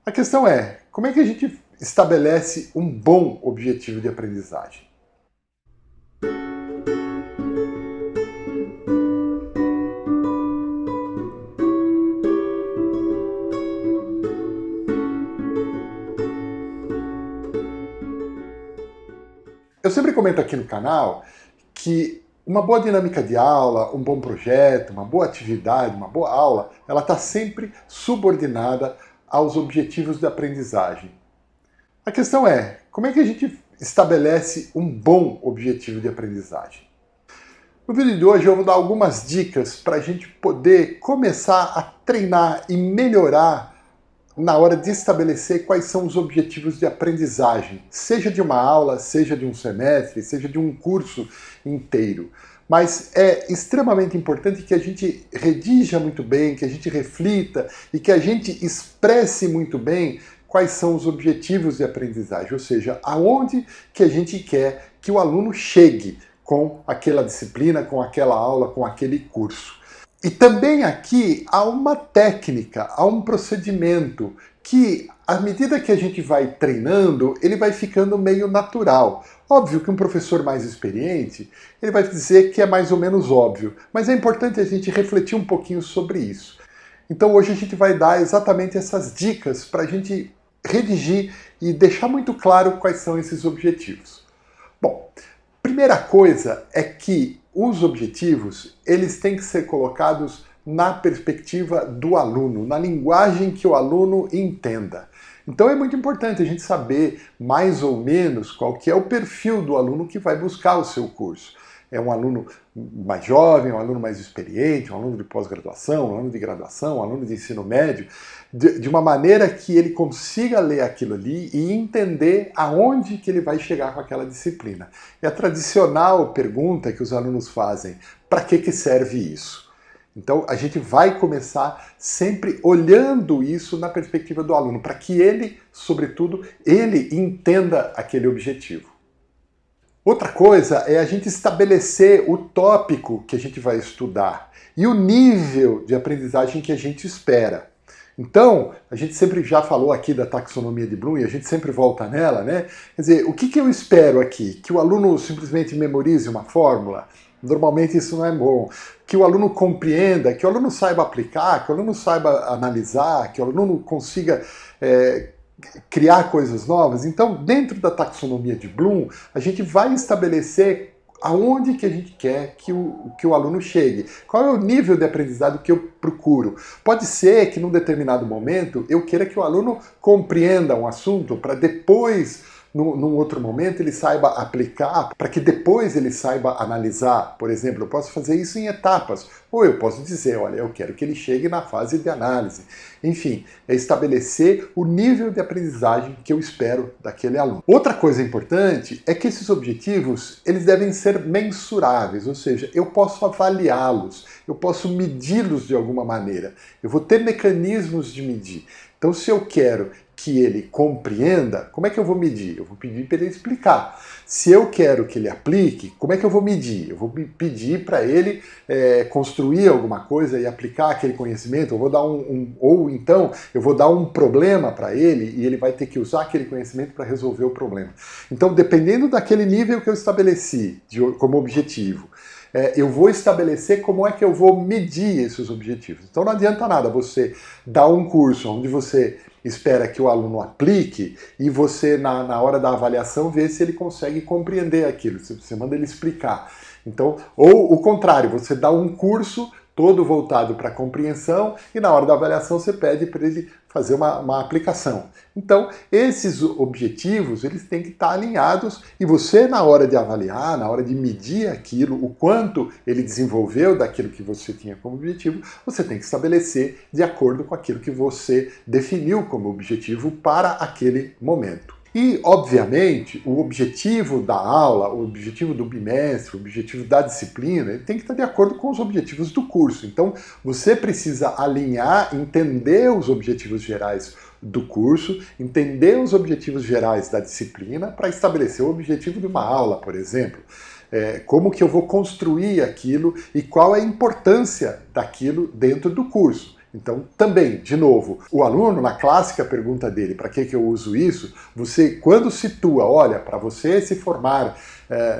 A questão é, como é que a gente estabelece um bom objetivo de aprendizagem? Eu sempre comento aqui no canal que uma boa dinâmica de aula, um bom projeto, uma boa atividade, uma boa aula, ela está sempre subordinada aos objetivos de aprendizagem. A questão é, como é que a gente estabelece um bom objetivo de aprendizagem? No vídeo de hoje eu vou dar algumas dicas para a gente poder começar a treinar e melhorar na hora de estabelecer quais são os objetivos de aprendizagem, seja de uma aula, seja de um semestre, seja de um curso inteiro. Mas é extremamente importante que a gente redija muito bem, que a gente reflita e que a gente expresse muito bem quais são os objetivos de aprendizagem, ou seja, aonde que a gente quer que o aluno chegue com aquela disciplina, com aquela aula, com aquele curso. E também aqui há uma técnica, há um procedimento que, à medida que a gente vai treinando, ele vai ficando meio natural. Óbvio que um professor mais experiente, ele vai dizer que é mais ou menos óbvio, mas é importante a gente refletir um pouquinho sobre isso. Então hoje a gente vai dar exatamente essas dicas para a gente redigir e deixar muito claro quais são esses objetivos. Bom, primeira coisa é que os objetivos, eles têm que ser colocados na perspectiva do aluno, na linguagem que o aluno entenda. Então é muito importante a gente saber mais ou menos qual que é o perfil do aluno que vai buscar o seu curso. É um aluno mais jovem, um aluno mais experiente, um aluno de pós-graduação, um aluno de graduação, um aluno de ensino médio, de uma maneira que ele consiga ler aquilo ali e entender aonde que ele vai chegar com aquela disciplina. É a tradicional pergunta que os alunos fazem: para que serve isso? Então a gente vai começar sempre olhando isso na perspectiva do aluno, para que ele, sobretudo, ele entenda aquele objetivo. Outra coisa é a gente estabelecer o tópico que a gente vai estudar e o nível de aprendizagem que a gente espera. Então, a gente sempre já falou aqui da taxonomia de Bloom e a gente sempre volta nela, né? Quer dizer, o que eu espero aqui? Que o aluno simplesmente memorize uma fórmula? Normalmente isso não é bom. Que o aluno compreenda, que o aluno saiba aplicar, que o aluno saiba analisar, que o aluno consiga criar coisas novas. Então, dentro da taxonomia de Bloom, a gente vai estabelecer aonde que a gente quer que o aluno chegue. Qual é o nível de aprendizado que eu procuro? Pode ser que num determinado momento eu queira que o aluno compreenda um assunto para depois, num outro momento, ele saiba aplicar, para que depois ele saiba analisar. Por exemplo, eu posso fazer isso em etapas. Ou eu posso dizer, olha, eu quero que ele chegue na fase de análise. Enfim, é estabelecer o nível de aprendizagem que eu espero daquele aluno. Outra coisa importante é que esses objetivos, eles devem ser mensuráveis, ou seja, eu posso avaliá-los, eu posso medi-los de alguma maneira. Eu vou ter mecanismos de medir. Então, se eu quero que ele compreenda, como é que eu vou medir? Eu vou pedir para ele explicar. Se eu quero que ele aplique, como é que eu vou medir? Eu vou pedir para ele construir alguma coisa e aplicar aquele conhecimento. Eu vou dar ou então eu vou dar um problema para ele e ele vai ter que usar aquele conhecimento para resolver o problema. Então, dependendo daquele nível que eu estabeleci como objetivo, eu vou estabelecer como é que eu vou medir esses objetivos. Então não adianta nada você dar um curso onde você espera que o aluno aplique e você, na hora da avaliação, vê se ele consegue compreender aquilo, você manda ele explicar. Então, ou o contrário, você dá um curso todo voltado para a compreensão e na hora da avaliação você pede para ele fazer uma aplicação. Então, esses objetivos, eles têm que estar alinhados e você, na hora de avaliar, na hora de medir aquilo, o quanto ele desenvolveu daquilo que você tinha como objetivo, você tem que estabelecer de acordo com aquilo que você definiu como objetivo para aquele momento. E, obviamente, o objetivo da aula, o objetivo do bimestre, o objetivo da disciplina, ele tem que estar de acordo com os objetivos do curso. Então, você precisa alinhar, entender os objetivos gerais do curso, entender os objetivos gerais da disciplina para estabelecer o objetivo de uma aula, por exemplo. Como que eu vou construir aquilo e qual é a importância daquilo dentro do curso. Então, também, de novo, o aluno, na clássica pergunta dele, para que eu uso isso? Você, quando situa, olha, para você se formar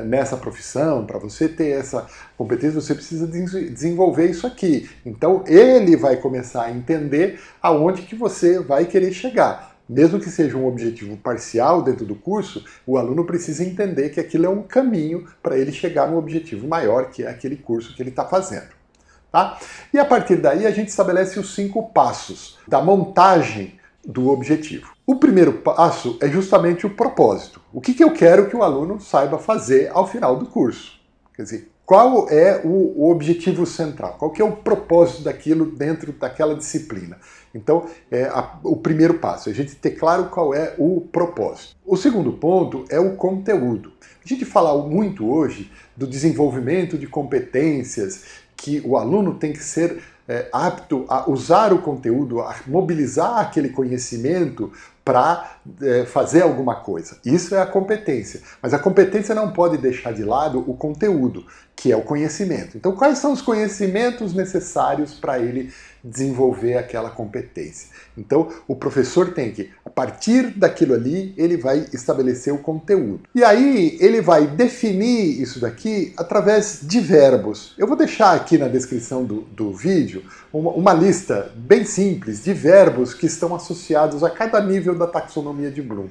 nessa profissão, para você ter essa competência, você precisa desenvolver isso aqui. Então, ele vai começar a entender aonde que você vai querer chegar. Mesmo que seja um objetivo parcial dentro do curso, o aluno precisa entender que aquilo é um caminho para ele chegar no objetivo maior, que é aquele curso que ele está fazendo. Tá? E a partir daí a gente estabelece os 5 passos da montagem do objetivo. O primeiro passo é justamente o propósito. O que eu quero que o aluno saiba fazer ao final do curso? Quer dizer, qual é o objetivo central? Qual que é o propósito daquilo dentro daquela disciplina? Então, o primeiro passo é a gente ter claro qual é o propósito. O segundo ponto é o conteúdo. A gente fala muito hoje do desenvolvimento de competências, que o aluno tem que ser apto a usar o conteúdo, a mobilizar aquele conhecimento para fazer alguma coisa. Isso é a competência. Mas a competência não pode deixar de lado o conteúdo, que é o conhecimento. Então, quais são os conhecimentos necessários para ele desenvolver aquela competência? Então, o professor tem que, a partir daquilo ali, ele vai estabelecer o conteúdo. E aí, ele vai definir isso daqui através de verbos. Eu vou deixar aqui na descrição do vídeo uma lista bem simples de verbos que estão associados a cada nível da taxonomia de Bloom.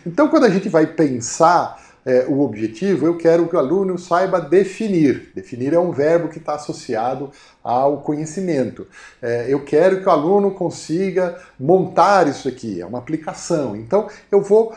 Então, quando a gente vai pensar o objetivo, eu quero que o aluno saiba definir. Definir é um verbo que está associado ao conhecimento. Eu quero que o aluno consiga montar isso aqui, é uma aplicação. Então, eu vou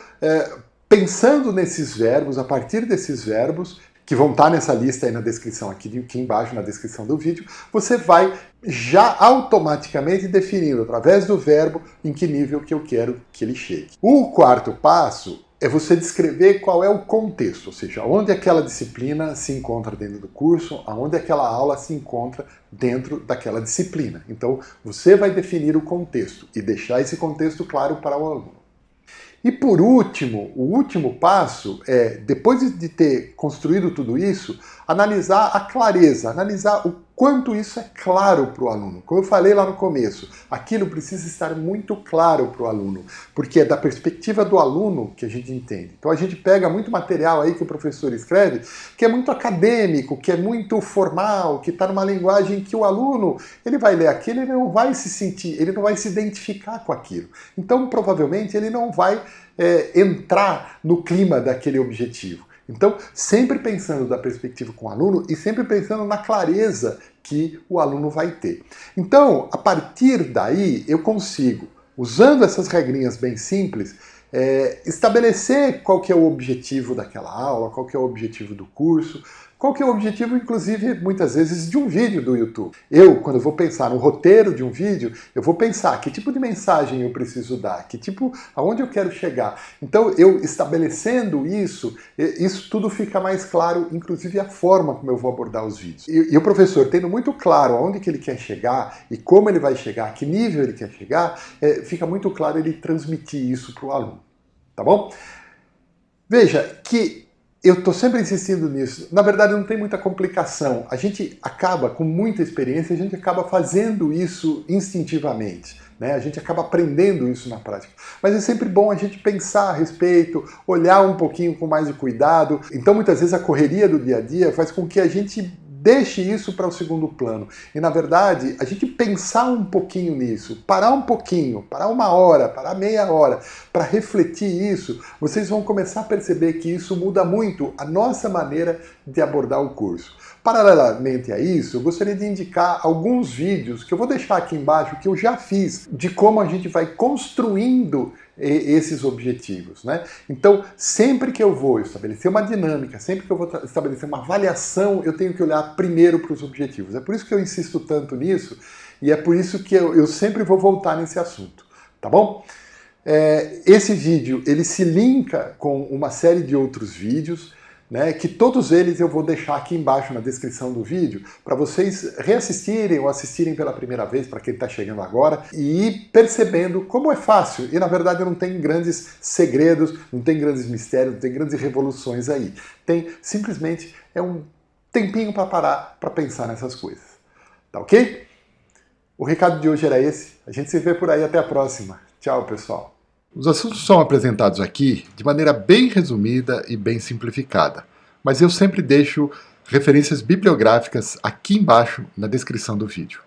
pensando nesses verbos, a partir desses verbos, que vão estar nessa lista aí na descrição, aqui embaixo na descrição do vídeo, você vai já automaticamente definindo, através do verbo, em que nível que eu quero que ele chegue. O quarto passo é você descrever qual é o contexto, ou seja, onde aquela disciplina se encontra dentro do curso, aonde aquela aula se encontra dentro daquela disciplina. Então, você vai definir o contexto e deixar esse contexto claro para o aluno. E por último, o último passo é, depois de ter construído tudo isso, analisar a clareza, analisar o quanto isso é claro para o aluno. Como eu falei lá no começo, aquilo precisa estar muito claro para o aluno, porque é da perspectiva do aluno que a gente entende. Então a gente pega muito material aí que o professor escreve, que é muito acadêmico, que é muito formal, que está numa linguagem que o aluno, ele vai ler aquilo e ele não vai se sentir, ele não vai se identificar com aquilo. Então provavelmente ele não vai entrar no clima daquele objetivo. Então, sempre pensando da perspectiva com o aluno e sempre pensando na clareza que o aluno vai ter. Então, a partir daí, eu consigo, usando essas regrinhas bem simples, estabelecer qual que é o objetivo daquela aula, qual que é o objetivo do curso, qual que é o objetivo, inclusive, muitas vezes, de um vídeo do YouTube. Eu, quando eu vou pensar no roteiro de um vídeo, eu vou pensar que tipo de mensagem eu preciso dar, aonde eu quero chegar. Então, eu estabelecendo isso tudo fica mais claro, inclusive a forma como eu vou abordar os vídeos. E o professor, tendo muito claro aonde que ele quer chegar e como ele vai chegar, a que nível ele quer chegar, fica muito claro ele transmitir isso para o aluno. Tá bom? Veja que eu estou sempre insistindo nisso. Na verdade, não tem muita complicação. A gente acaba, com muita experiência, a gente acaba fazendo isso instintivamente, né? A gente acaba aprendendo isso na prática. Mas é sempre bom a gente pensar a respeito, olhar um pouquinho com mais de cuidado. Então, muitas vezes, a correria do dia a dia faz com que a gente deixe isso para o segundo plano. E, na verdade, a gente pensar um pouquinho nisso, parar um pouquinho, parar uma hora, parar meia hora, para refletir isso, vocês vão começar a perceber que isso muda muito a nossa maneira de abordar o curso. Paralelamente a isso, eu gostaria de indicar alguns vídeos que eu vou deixar aqui embaixo, que eu já fiz, de como a gente vai construindo esses objetivos, né? Então, sempre que eu vou estabelecer uma dinâmica, sempre que eu vou estabelecer uma avaliação, eu tenho que olhar primeiro para os objetivos. É por isso que eu insisto tanto nisso e é por isso que eu sempre vou voltar nesse assunto, tá bom? Esse vídeo, ele se linka com uma série de outros vídeos, né, que todos eles eu vou deixar aqui embaixo na descrição do vídeo para vocês reassistirem ou assistirem pela primeira vez, para quem está chegando agora, e ir percebendo como é fácil. E na verdade não tem grandes segredos, não tem grandes mistérios, não tem grandes revoluções aí. Tem simplesmente um tempinho para parar para pensar nessas coisas. Tá ok? O recado de hoje era esse. A gente se vê por aí. Até a próxima. Tchau, pessoal. Os assuntos são apresentados aqui de maneira bem resumida e bem simplificada, mas eu sempre deixo referências bibliográficas aqui embaixo na descrição do vídeo.